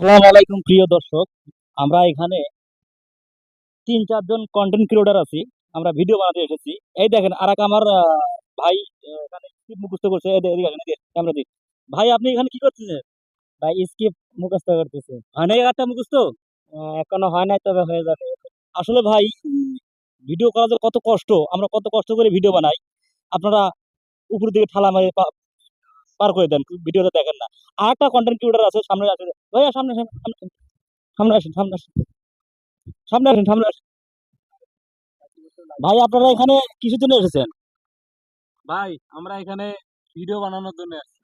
আসসালামু আলাইকুম প্রিয় দর্শক। আমরা এখানে ৩-৪ জন কন্টেন্ট ক্রিয়েটর আছি। আমরা ভিডিও বানাতে এসেছি। এই দেখেন আরেক আমার ভাই এখানে স্ক্রিপ্ট মুখস্থ করছে। এই এদিকে আসেন, এদিকে ক্যামেরা দিক। ভাই আপনি এখানে কি করতেছেন? ভাই স্ক্রিপ্ট মুখস্থ করতেছি। হয় নাই একটা মুখস্থ? এখনো হয় নাই, তবে হয়ে যাবে। আসলে ভাই ভিডিও করা যে কত কষ্ট, আমরা কত কষ্ট করে ভিডিও বানাই। আপনারা উপরের দিকে ঠালা মারে পার করে দেন, ভিডিওটা দেখেন না। আর একটা কন্টেন্ট ক্রিয়েটর আছে, সামনে আসেন ভাইয়া, সামনে আসেন, সামনে আসেন, সামনে আসেন, সামনে আসেন, সামনে আসেন। ভাই আপনারা এখানে কিসের জন্য এসেছেন? ভাই আমরা এখানে ভিডিও বানানোর জন্য আসছি।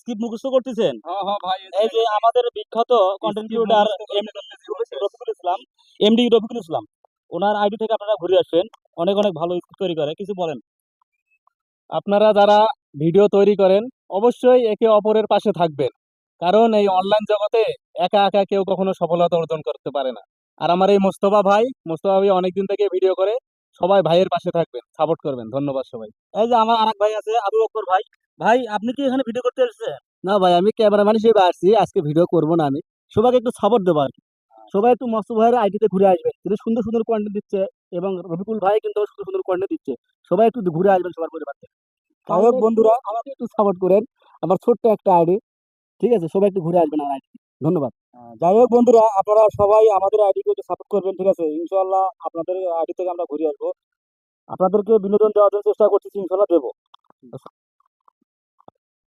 স্ক্রিপ্ট মুখস্থ করতেছেন? হ্যাঁ হ্যাঁ ভাই, এই যে আমাদের বিখ্যাত কন্টেন্ট স্ক্রিপ্ট ক্রিয়েটর মুখস্থ করতে রফিকুল ইসলাম, এমডি রফিকুল ইসলাম, ওনার আইডি থেকে আপনারা ঘুরে আসবেন। অনেক অনেক ভালো স্ক্রিপ্ট তৈরি করে, কিছু বলেন। আপনারা যারা ভিডিও তৈরি করেন অবশ্যই একে অপরের পাশে থাকবেন, কারণ এই অনলাইন জগতে একা একা কেউ কখনো সফলতা অর্জন করতে পারে না। আর আমার এই মোস্তফা ভাই অনেকদিন থেকে ভিডিও করে। সবাই ভাইয়ের পাশে থাকবেন, সাপোর্ট করবেন। ধন্যবাদ সবাই। এই যে আমার আরেক ভাই আছে, আবু বকর ভাই। ভাই আপনি কি এখানে ভিডিও করতে এসেছেন? না ভাই, আমি ক্যামেরাম্যান হিসেবে আসছি, আজকে ভিডিও করব না। আমি সবাইকে একটু সাপোর্ট দেবো আর কি। সবাই একটু মস্তু ভাইয়ের আইডিতে ঘুরে আসবে, তিনি সুন্দর সুন্দর কন্টেন্ট দিচ্ছে, এবং রফিকুল ভাই কিন্তু সুন্দর সুন্দর কন্টেন্ট দিচ্ছে। সবাই একটু ঘুরে আসবেন সবার পরিবার থেকে। যাই হোক বন্ধুরা, আমাকে একটু সাপোর্ট করেন। আমার ছোট্ট একটা আইডি, ঠিক আছে? সবাই একটু ঘুরে আসবেন আমার আইডি। ধন্যবাদ। যাই হোক বন্ধুরা, আপনারা সবাই আমাদের আইডিকে একটু সাপোর্ট করবেন, ঠিক আছে? ইনশাআল্লাহ আপনাদের আইডি থেকে আমরা ঘুরে আসবো। আপনাদেরকে বিনোদন দেওয়ার জন্য চেষ্টা করতেছি, ইনশাআল্লাহ দেবো।